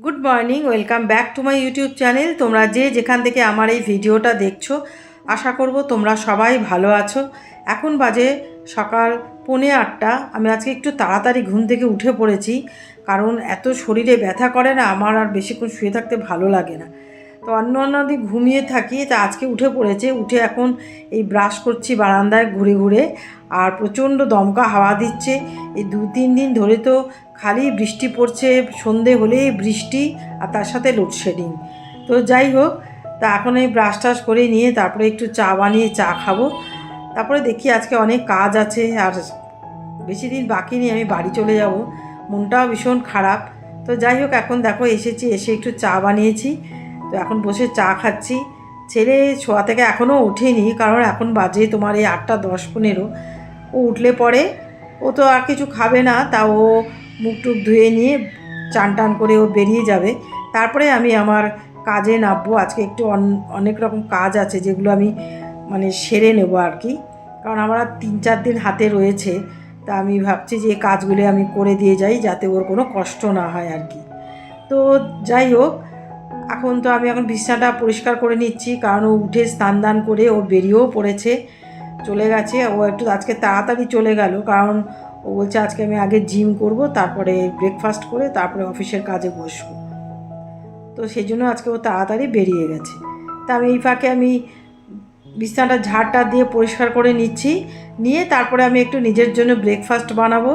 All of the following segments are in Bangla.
Good morning, welcome back to my YouTube channel. তোমরা যে যেখান থেকে আমার এই ভিডিওটা দেখছো, আশা করব তোমরা সবাই ভালো আছো। এখন বাজে সকাল 8:45। আমি আজকে একটু তাড়াতাড়ি ঘুম থেকে উঠে পড়েছি, কারণ এত শরীরে ব্যথা করে না, আমার আর বেশিক্ষণ শুয়ে থাকতে ভালো লাগে না। তো অন্য দিন ঘুমিয়ে থাকি, তা আজকে উঠে পড়েছে। উঠে এখন এই ব্রাশ করছি বারান্দায় ঘুরে ঘুরে, আর প্রচণ্ড দমকা হাওয়া দিচ্ছে। এই 2-3 দিন ধরে তো খালি বৃষ্টি পড়ছে, সন্ধে হলেই বৃষ্টি, আর তার সাথে লোডশেডিং। তো যাই হোক, তা এখন এই ব্রাশ টাশ করে নিয়ে তারপরে একটু চা বানিয়ে চা খাবো। তারপরে দেখি আজকে অনেক কাজ আছে, আর বেশি দিন বাকি নেই, আমি বাড়ি চলে যাব। মনটাও ভীষণ খারাপ। তো যাই হোক, এখন দেখো এসেছি, এসে একটু চা বানিয়েছি, তো এখন বসে চা খাচ্ছি। ছেলে শোয়া থেকে এখনও ওঠেনি, কারণ এখন বাজে তোমার এই 8:10-15। ও উঠলে পরে ও তো আর কিছু খাবে না, তা ও মুখ টুক ধুয়ে নিয়ে চান টান করে ও বেরিয়ে যাবে। তারপরে আমি আমার কাজে নামবো। আজকে একটু অনেক রকম কাজ আছে, যেগুলো আমি সেরে নেবো আর কি, কারণ আমার 3-4 দিন হাতে রয়েছে। তা আমি ভাবছি যে এই কাজগুলো আমি করে দিয়ে যাই, যাতে ওর কোনো কষ্ট না হয় আর কি। তো যাই হোক, এখন বিছানাটা পরিষ্কার করে নিচ্ছি, কারণ ও উঠে স্নান দান করে ও বেরিয়েও পড়েছে, চলে গেছে। ও একটু আজকে তাড়াতাড়ি চলে গেল, কারণ ও বলছে আজকে আমি আগে জিম করব, তারপরে ব্রেকফাস্ট করে তারপরে অফিসের কাজে বসবো। তো সেই জন্য আজকে ও তাড়াতাড়ি বেরিয়ে গেছে। তা আমি এই ফাঁকে আমি বিছানাটা ঝাড়টা দিয়ে পরিষ্কার করে নিচ্ছি, নিয়ে তারপরে আমি একটু নিজের জন্য ব্রেকফাস্ট বানাবো।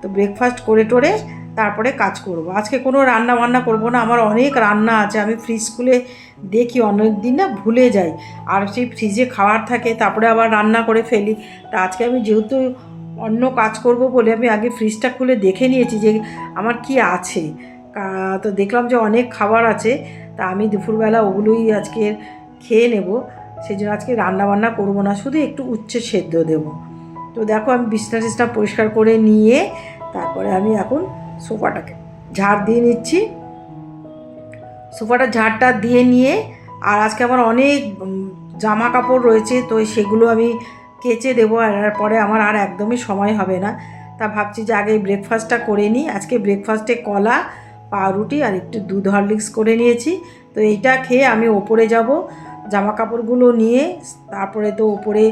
তো ব্রেকফাস্ট করে টোরে তারপরে কাজ করব। আজকে কোনো রান্না বান্না করব না, আমার অনেক রান্না আছে। আমি ফ্রিজ খুলে দেখি, অনেক দিন না ভুলে যাই, আর সেই ফ্রিজে খাবার থাকে, তারপরে আবার রান্না করে ফেলি। তা আজকে আমি যেহেতু অন্য কাজ করব বলে আমি আগে ফ্রিজটা খুলে দেখে নিয়েছি যে আমার কি আছে। তো দেখলাম যে অনেক খাবার আছে, তা আমি দুপুরবেলা ওগুলোই আজকে খেয়ে নেব। সেই জন্য আজকে রান্নাবান্না করবো না, শুধু একটু উচ্ছে সেদ্ধ দেবো। তো দেখো, আমি বিছনা টিছনা পরিষ্কার করে নিয়ে তারপরে আমি এখন সোফাটাকে ঝাড় দিয়ে নিচ্ছি। সোফাটা ঝাড়টা দিয়ে নিয়ে, আর আজকে আমার অনেক জামা কাপড় রয়েছে, তো সেগুলো আমি কেচে দেবো, আর পরে আমার আর একদমই সময় হবে না। তা ভাবছি যে আগে ব্রেকফাস্টটা করে নিই। আজকে ব্রেকফাস্টে কলা, পাউরুটি আর একটু দুধ হরলিক্স করে নিয়েছি। তো এইটা খেয়ে আমি ওপরে যাব, জামা কাপড়গুলো নিয়ে তারপরে তো ওপরে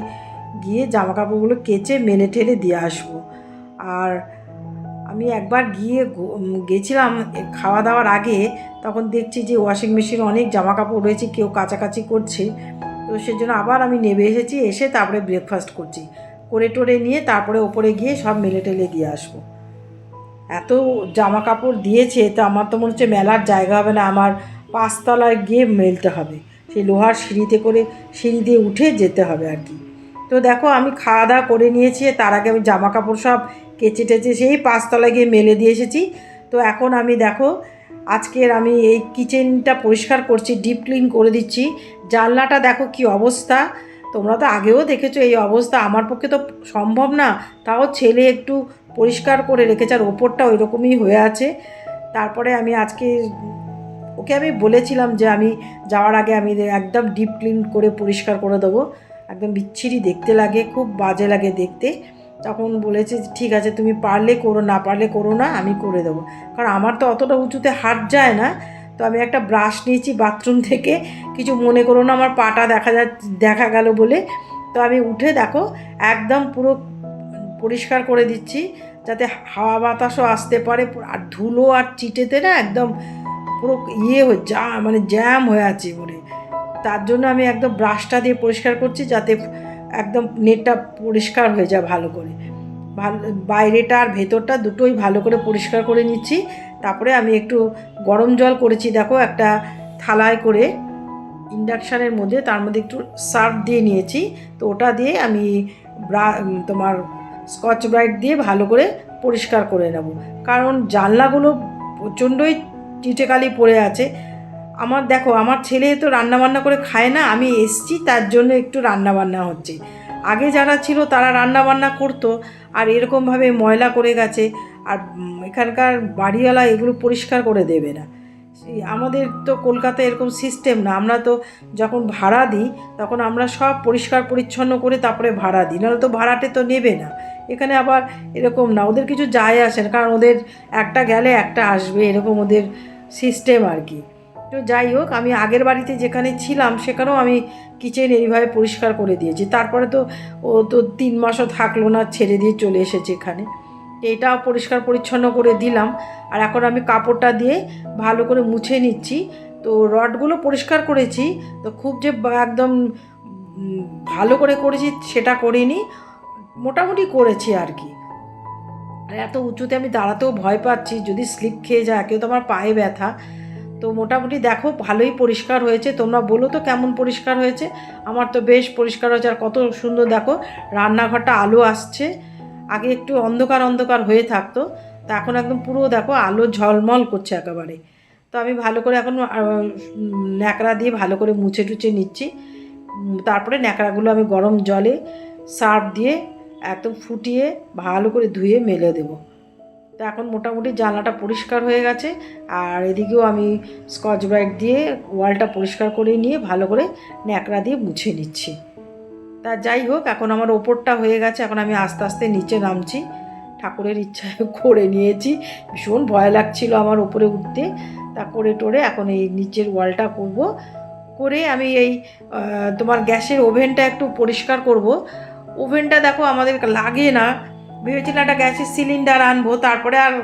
গিয়ে জামা কাপড়গুলো কেচে মেলে ঠেলে দিয়ে আসবো। আর আমি একবার গেছিলাম খাওয়া দাওয়ার আগে, তখন দেখছি যে ওয়াশিং মেশিনে অনেক জামা কাপড় রয়েছে, কেউ কাচাকাচি করছে। তো সেজন্য আবার আমি নেমে এসেছি, এসে তারপরে ব্রেকফাস্ট করছি, করে টোরে নিয়ে তারপরে ওপরে গিয়ে সব মেলে টেলে দিয়ে আসবো। এত জামা কাপড় দিয়েছে, তো আমার তো মনে হচ্ছে মেলার জায়গা হবে না, আমার 5তলায় গিয়ে মেলতে হবে, সেই লোহার সিঁড়ি দিয়ে উঠে যেতে হবে আর কি। তো দেখো, আমি খাওয়া দাওয়া করে নিয়েছি, তার আগে আমি জামা কাপড় সব কেচে টেচে সেই 5তলায় গিয়ে মেলে দিয়ে এসেছি। তো এখন আমি দেখো, আজকের আমি এই কিচেনটা পরিষ্কার করছি, ডিপ ক্লিন করে দিচ্ছি। জানলাটা দেখো কি অবস্থা, তোমরা তো আগেও দেখেছো এই অবস্থা। আমার পক্ষে তো সম্ভব না, তাও ছেলে একটু পরিষ্কার করে রেখেছে, আর ওপরটা ওই রকমই হয়ে আছে। তারপরে আমি আজকে ওকে আমি বলেছিলাম যে আমি যাওয়ার আগে আমি একদম ডিপ ক্লিন করে পরিষ্কার করে দেবো, একদম বিচ্ছিরি দেখতে লাগে, খুব বাজে লাগে দেখতে। তখন বলেছে ঠিক আছে, তুমি পারলে করো, না পারলে করো না, আমি করে দেবো। কারণ আমার তো অতটা উঁচুতে হাত যায় না। তো আমি একটা ব্রাশ নিয়েছি বাথরুম থেকে, কিছু মনে করো না, আমার পাটা দেখা গেল বলে। তো আমি উঠে দেখো একদম পুরো পরিষ্কার করে দিচ্ছি, যাতে হাওয়া বাতাসও আসতে পারে। আর ধুলো আর চিটেতে না একদম পুরো জ্যাম হয়ে আছে বলে, তার জন্য আমি একদম ব্রাশটা দিয়ে পরিষ্কার করছি, যাতে একদম নেটটা পরিষ্কার হয়ে যায় ভালো করে। বাইরেটা আর ভেতরটা দুটোই ভালো করে পরিষ্কার করে নিচ্ছি। তারপরে আমি একটু গরম জল করেছি, দেখো একটা থালায় করে ইন্ডাকশানের মধ্যে, তার মধ্যে একটু সার্ফ দিয়ে নিয়েছি। তো ওটা দিয়ে আমি তোমার স্কচ ব্রাইট দিয়ে ভালো করে পরিষ্কার করে নেব, কারণ জানলাগুলো প্রচণ্ডই টিটেকালি পড়ে আছে। আমার ছেলে তো রান্নাবান্না করে খায় না, আমি এসছি তার জন্য একটু রান্নাবান্না হচ্ছে। আগে যারা ছিল তারা রান্নাবান্না করতো, আর এরকমভাবে ময়লা করে গেছে। আর এখানকার বাড়িওয়ালা এগুলো পরিষ্কার করে দেবে না। আমাদের তো কলকাতায় এরকম সিস্টেম না, আমরা তো যখন ভাড়া দিই তখন আমরা সব পরিষ্কার পরিচ্ছন্ন করে তারপরে ভাড়া দিই, নাহলে তো ভাড়াটে তো নেবে না। এখানে আবার এরকম না, ওদের কিছু যায় আসে না, কারণ ওদের একটা গেলে একটা আসবে, এরকম ওদের সিস্টেম আর কি। তো যাই হোক, আমি আগের বাড়িতে যেখানে ছিলাম সেখানেও আমি কিচেন এইভাবে পরিষ্কার করে দিয়েছি। তারপরে তো ও তো 3 মাসও থাকলো না, ছেড়ে দিয়ে চলে এসেছে এখানে। এটাও পরিষ্কার পরিচ্ছন্ন করে দিলাম। আর এখন আমি কাপড়টা দিয়ে ভালো করে মুছে নিচ্ছি। তো রডগুলো পরিষ্কার করেছি, তো খুব যে একদম ভালো করে করেছি সেটা করিনি, মোটামুটি করেছি আর কি। আর এত উঁচুতে আমি দাঁড়াতেও ভয় পাচ্ছি, যদি স্লিপ খেয়ে যায়, কেউ তো আমার পায়ে ব্যথা। তো মোটামুটি দেখো ভালোই পরিষ্কার হয়েছে। তোমরা বলো তো কেমন পরিষ্কার হয়েছে। আমার তো বেশ পরিষ্কার হয়েছে। আর কত সুন্দর দেখো রান্নাঘরটা আলো আসছে। আগে একটু অন্ধকার অন্ধকার হয়ে থাকতো, তো এখন একদম পুরো দেখো আলো ঝলমল করছে একেবারে। তো আমি ভালো করে এখন ন্যাকড়া দিয়ে ভালো করে মুছে টুছে নিচ্ছি। তারপরে ন্যাকড়াগুলো আমি গরম জলে সার্ফ দিয়ে একদম ফুটিয়ে ভালো করে ধুয়ে মেলে দেবো। তো এখন মোটামুটি জানলাটা পরিষ্কার হয়ে গেছে। আর এদিকেও আমি স্কচ ব্রাইট দিয়ে ওয়ালটা পরিষ্কার করে নিয়ে ভালো করে ন্যাকড়া দিয়ে মুছে নিচ্ছি। তা যাই হোক, এখন আমার ওপরটা হয়ে গেছে। এখন আমি আস্তে আস্তে নিচে নামছি। ঠাকুরের ইচ্ছায় করে নিয়েছি, ভীষণ ভয় লাগছিল আমার ওপরে উঠতে। তা করে টোরে এখন এই নিচের ওয়ালটা করব। করে আমি এই তোমার গ্যাসের ওভেনটা একটু পরিষ্কার করব। ওভেনটা দেখো আমাদের লাগে না, ভেবেছিলাম একটা গ্যাসের সিলিন্ডার আনবো, তারপরে আর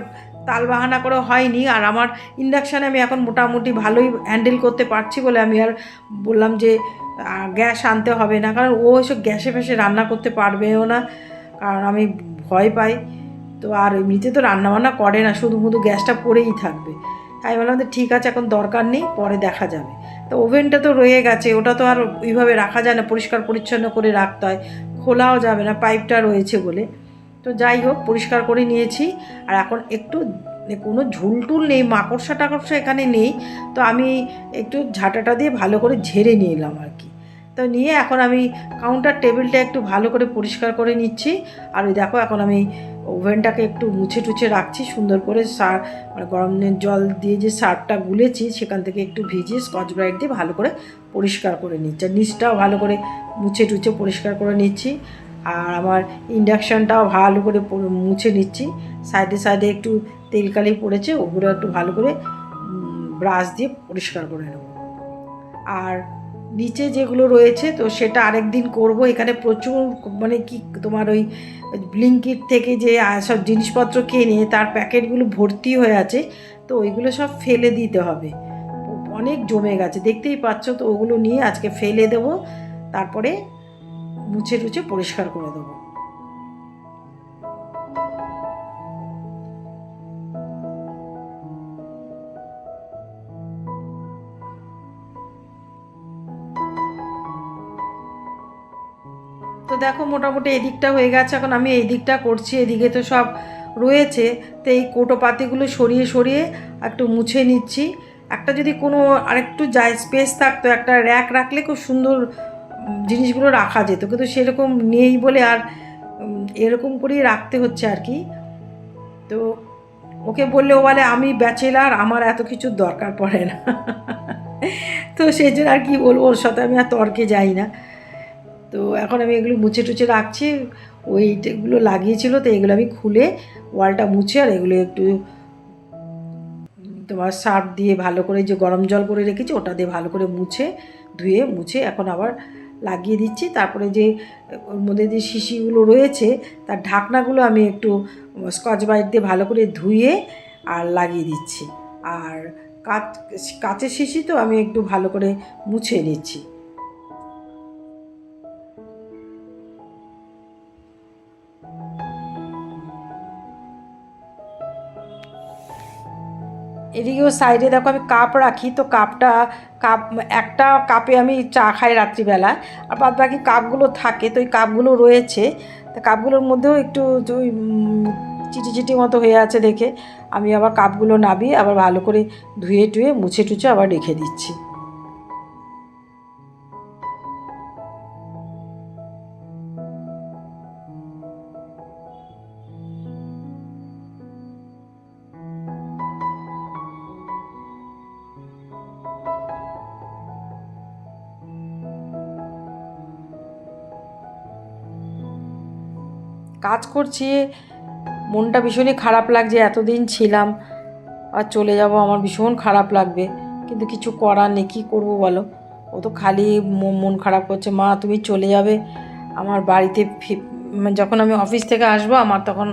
তালবাহানা করে হয়নি। আর আমার ইন্ডাকশানে আমি এখন মোটামুটি ভালোই হ্যান্ডেল করতে পারছি বলে আমি আর বললাম যে গ্যাস আনতে হবে না, কারণ ও এসব গ্যাসে ফ্যাসে রান্না করতে পারবেও না, কারণ আমি ভয় পাই। তো আর এমনিতে তো রান্নাবান্না করে না, শুধু শুধু গ্যাসটা পড়েই থাকবে। তাই বললাম যে ঠিক আছে, এখন দরকার নেই, পরে দেখা যাবে। তো ওভেনটা তো রয়ে গেছে, ওটা তো আর ওইভাবে রাখা যায় না, পরিষ্কার পরিচ্ছন্ন করে রাখতে হয়, খোলাও যাবে না, পাইপটা রয়েছে বলে। তো যাই হোক, পরিষ্কার করে নিয়েছি। আর এখন একটু কোনো ঝুলটুল নেই, মাকড়সা টাকড়সা এখানে নেই, তো আমি একটু ঝাঁটাটা দিয়ে ভালো করে ঝেড়ে নিলাম আর কি। তো নিয়ে এখন আমি কাউন্টার টেবিলটা একটু ভালো করে পরিষ্কার করে নিচ্ছি। আর ওই দেখো এখন আমি ওভেনটাকে একটু মুছে টুছে রাখছি সুন্দর করে। মানে গরম জল দিয়ে যে সার্ফটা গুলেছি সেখান থেকে একটু ভিজিয়ে স্কচ ব্রাইট দিয়ে ভালো করে পরিষ্কার করে নিচ্ছি। আর নিচটাও ভালো করে মুছে টুছে পরিষ্কার করে নিচ্ছি। আর আমার ইন্ডাকশানটাও ভালো করে মুছে নিচ্ছি। সাইডে সাইডে একটু তেলকালি পড়েছে, ওগুলো একটু ভালো করে ব্রাশ দিয়ে পরিষ্কার করে নেব। আর নিচে যেগুলো রয়েছে তো সেটা আরেক দিন করব। এখানে প্রচুর মানে কি তোমার ওই ব্লিঙ্কিট থেকে যে সব জিনিসপত্র কিনে তার প্যাকেটগুলো ভর্তি হয়ে আছে, তো ওইগুলো সব ফেলে দিতে হবে, অনেক জমে গেছে দেখতেই পাচ্ছ। তো ওগুলো নিয়ে আজকে ফেলে দেবো, তারপরে মুছে টুছে পরিষ্কার করে দেবো। তো দেখো মোটামুটি এদিকটা হয়ে গেছে, এখন আমি এই দিকটা করছি। এদিকে তো সব রয়েছে, তো এই কৌটো পাতিগুলো সরিয়ে সরিয়ে একটু মুছে নিচ্ছি। একটা যদি কোনো আরেকটু যায় স্পেস থাকতো, একটা র্যাক রাখলে খুব সুন্দর জিনিসগুলো রাখা যেত, কিন্তু সেরকম নেই বলে আর এরকম করেই রাখতে হচ্ছে আর কি। তো ওকে বললে ও বলে আমি ব্যাচেলার, আমার এত কিছুর দরকার পড়ে না। তো সেই জন্য আর কি বলবো, ওর সাথে আমি আর তর্কে যাই না। তো এখন আমি এগুলো মুছে টুছে রাখছি। ওইগুলো লাগিয়েছিল, তো এগুলো আমি খুলে ওয়ালটা মুছে, আর এগুলো একটু তোমার সার্ফ দিয়ে ভালো করে যে গরম জল করে রেখেছি ওটা দিয়ে ভালো করে ধুয়ে মুছে এখন আবার লাগিয়ে দিচ্ছি। তারপরে যে ওর মধ্যে যে শিশিগুলো রয়েছে তার ঢাকনাগুলো আমি একটু স্কচ ব্রাইট দিয়ে ভালো করে ধুয়ে আর লাগিয়ে দিচ্ছি। আর কাচের শিশি তো আমি একটু ভালো করে মুছে নিচ্ছি। এদিকেও সাইডে দেখো আমি কাপ রাখি, তো একটা কাপে আমি চা খাই রাত্রিবেলা, আর বাদ বাকি কাপগুলো থাকে, তো ওই কাপগুলো রয়েছে। তো কাপগুলোর মধ্যেও একটু ওই চিটি চিটি মতো হয়ে আছে দেখে আমি আবার কাপগুলো নাবিয়ে আবার ভালো করে ধুয়ে টুয়ে মুছে টুছে আবার রেখে দিচ্ছি। কাজ করছি, মনটা ভীষণই খারাপ লাগছে, এতদিন ছিলাম, আর চলে যাব, আমার ভীষণ খারাপ লাগবে, কিন্তু কিছু করার নেই, কী করবো বলো। ও তো খালি মন খারাপ করছে, মা তুমি চলে যাবে আমার বাড়িতে, যখন আমি অফিস থেকে আসবো আমার তখন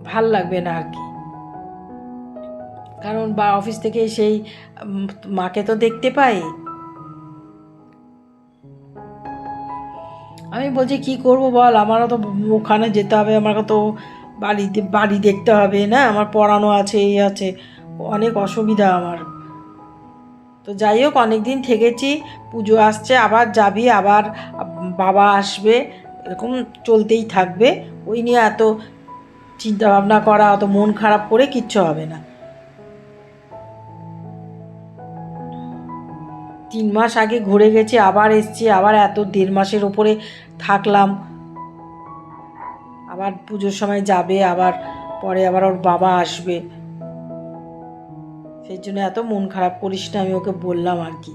ভাল লাগবে না আর কি, কারণ বা অফিস থেকে সেই মাকে তো দেখতে পাই। আমি বলছি কি করব বল, আমারও তো ওখানে যেতে হবে, আমাকে তো বাড়ি দেখতে হবে না, আমার পড়ানো আছে, এই আছে, অনেক অসুবিধা আমার। তো যাই হোক, অনেক দিন থেকেছি, পুজো আসছে, আবার যাবি, আবার বাবা আসবে, এরকম চলতেই থাকবে। ওই নিয়ে এত চিন্তা ভাবনা করা, অত মন খারাপ করে কিচ্ছু হবে না। 3 মাস আগে ঘুরে গেছি, আবার এসছি, আবার এত 1.5 মাসের ওপরে থাকলাম, আবার পুজোর সময় যাবে, আবার পরে আবার ওর বাবা আসবে, সেই জন্য এত মন খারাপ করিস না, আমি ওকে বললাম আর কি।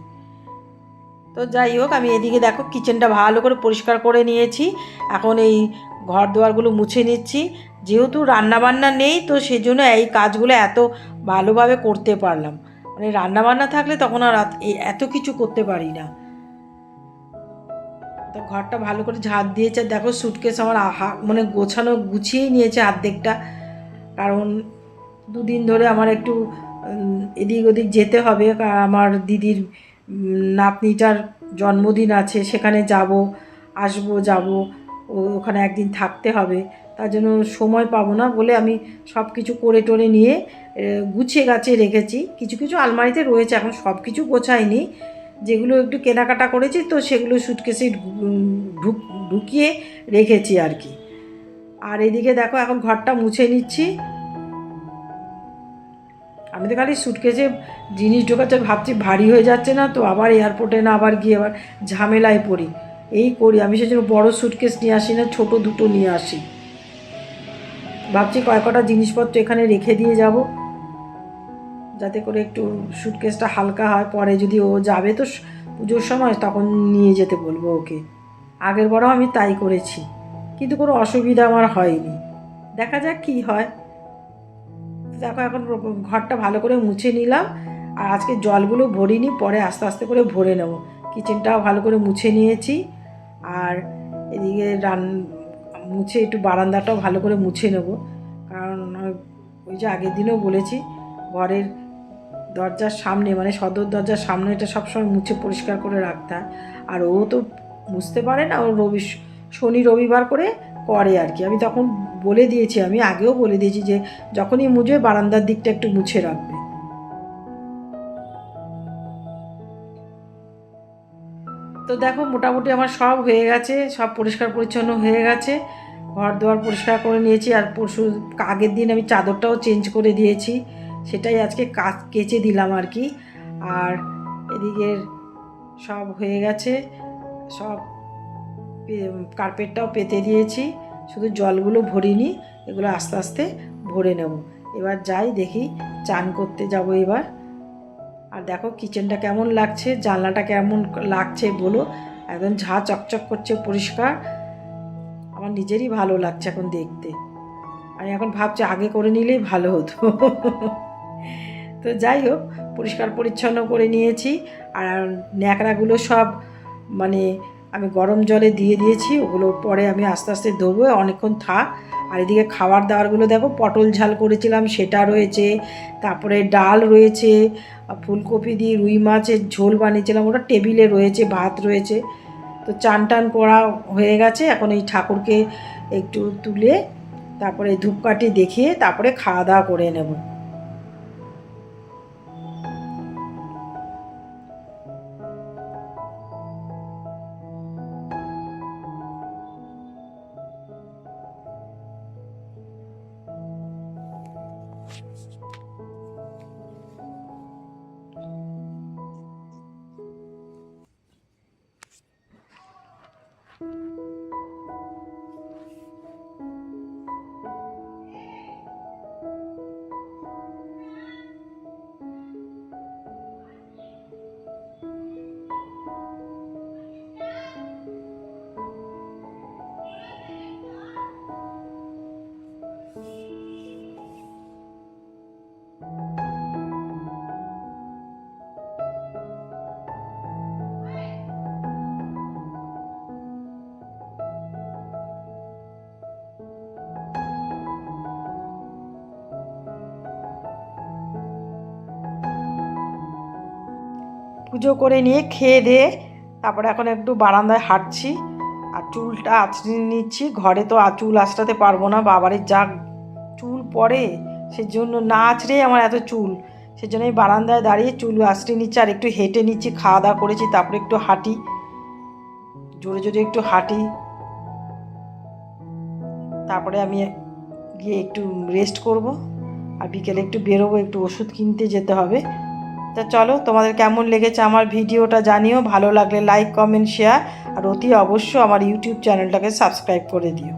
তো যাই হোক, আমি এদিকে দেখো কিচেনটা ভালো করে পরিষ্কার করে নিয়েছি, এখন এই ঘর দুয়ারগুলো মুছে নিচ্ছি। যেহেতু রান্নাবান্না নেই, তো সেই জন্য এই কাজগুলো এত ভালোভাবে করতে পারলাম, মানে রান্নাবান্না থাকলে তখন আর এত কিছু করতে পারি না। তো ঘরটা ভালো করে ঝাড় দিয়েছে, দেখো সুটকেস আমার মানে গুছিয়েই নিয়েছে অর্ধেকটা, কারণ 2 দিন ধরে আমার একটু এদিক ওদিক যেতে হবে, আমার দিদির নাতনিটার জন্মদিন আছে, সেখানে যাব, যাব, ওখানে একদিন থাকতে হবে, তার জন্য সময় পাবো না বলে আমি সব কিছু করে টোরে নিয়ে গুছিয়ে গাছিয়ে রেখেছি। কিছু কিছু আলমারিতে রয়েছে, এখন সব কিছু গোছাইনি, যেগুলো একটু কেনাকাটা করেছি তো সেগুলো সুটকেসে ঢুকিয়ে রেখেছি আর কি। আর এদিকে দেখো এখন ঘরটা মুছে নিচ্ছি। আমি তো খালি সুটকেসে জিনিস ঢোকাচ্ছে, ভাবছি ভারী হয়ে যাচ্ছে না তো, আবার এয়ারপোর্টে না আবার গিয়ে আবার ঝামেলায় পড়ি, এই করি। আমি সেজন্য বড় সুটকেস নিয়ে আসি না, ছোট দুটো নিয়ে আসি। ভাবছি কয়েকটা জিনিসপত্র এখানে রেখে দিয়ে যাব, যাতে করে একটু সুটকেসটা হালকা হয়, পরে যদি ও যাবে তো পুজোর সময় তখন নিয়ে যেতে বলবো ওকে। আগের বারও আমি তাই করেছি, কিন্তু কোনো অসুবিধা আমার হয়নি, দেখা যাক কী হয়। দেখো এখন ঘরটা ভালো করে মুছে নিলাম, আর আজকে জলগুলো ভরিনি, পরে আস্তে আস্তে করে ভরে নেব। কিচেনটাও ভালো করে মুছে নিয়েছি, আর এদিকে মুছে একটু বারান্দাটাও ভালো করে মুছে নেব, কারণ ওই যে আগের দিনও বলেছি, ঘরের দরজার সামনে মানে সদর দরজার সামনে এটা সবসময় মুছে পরিষ্কার করে রাখতে হয়। আর ও তো মুছতে পারে না, ও শনি রবিবার করে করে আর কি। আমি তখন বলে দিয়েছি, আমি আগেও বলে দিয়েছি যে যখনই মুছবে বারান্দার দিকটা একটু মুছে রাখবে। তো দেখো মোটামুটি আমার সব হয়ে গেছে, সব পরিষ্কার পরিচ্ছন্ন হয়ে গেছে, ঘর দুয়ার পরিষ্কার করে নিয়েছি। আর আগের দিন আমি চাদরটাও চেঞ্জ করে দিয়েছি, সেটাই আজকে কেচে দিলাম আর কি। আর এদিকের সব হয়ে গেছে, সব কার্পেটটাও পেতে দিয়েছি, শুধু জলগুলো ভরিনি, এগুলো আস্তে আস্তে ভরে নেব। এবার যাই দেখি, চান করতে যাব এবার। আর দেখো কিচেনটা কেমন লাগছে, জানলাটা কেমন লাগছে বলো, একদম ঝাঁ চকচক করছে, পরিষ্কার, আমার নিজেরই ভালো লাগছে এখন দেখতে। আমি এখন ভাবছি আগে করে নিলেই ভালো হতো। তো যাই হোক, পরিষ্কার পরিচ্ছন্ন করে নিয়েছি, আর ন্যাকড়াগুলো সব মানে আমি গরম জলে দিয়ে দিয়েছি, ওগুলো পরে আমি আস্তে আস্তে ধোবো, অনেকক্ষণ থাক। আর এদিকে খাবার দাবারগুলো দেখো, পটল ঝাল করেছিলাম সেটা রয়েছে, তারপরে ডাল রয়েছে, ফুলকপি দিয়ে রুই মাছের ঝোল বানিয়েছিলাম, ওটা টেবিলে রয়েছে, ভাত রয়েছে। তো চান টান করা হয়ে গেছে, এখন এই ঠাকুরকে একটু তুলে তারপরে ধূপকাঠি দেখিয়ে তারপরে খাওয়া দাওয়া করে নেব। পুজো করে নিয়ে খেয়ে দিয়ে তারপরে এখন একটু বারান্দায় হাঁটছি আর চুলটা আঁচড়ে নিচ্ছি। ঘরে তো চুল আঁচড়াতে পারবো না, বাবারের যা চুল পড়ে, সেজন্য না আঁচড়েই আমার এত চুল, সেজন্য এই বারান্দায় দাঁড়িয়ে চুল আঁচড়ে নিচ্ছি আর একটু হেঁটে নিচ্ছি। খাওয়া দাওয়া করেছি, তারপরে একটু হাঁটি, জোরে জোরে একটু হাঁটি, তারপরে আমি গিয়ে একটু রেস্ট করব আর বিকেলে একটু বেরোবো, একটু ওষুধ কিনতে যেতে হবে। তা চলো, তোমাদের কেমন লেগেছে আমার ভিডিওটা জানিও, ভালো লাগলে লাইক কমেন্ট শেয়ার আর অতি অবশ্য আমার ইউটিউব চ্যানেলটাকে সাবস্ক্রাইব করে দিও।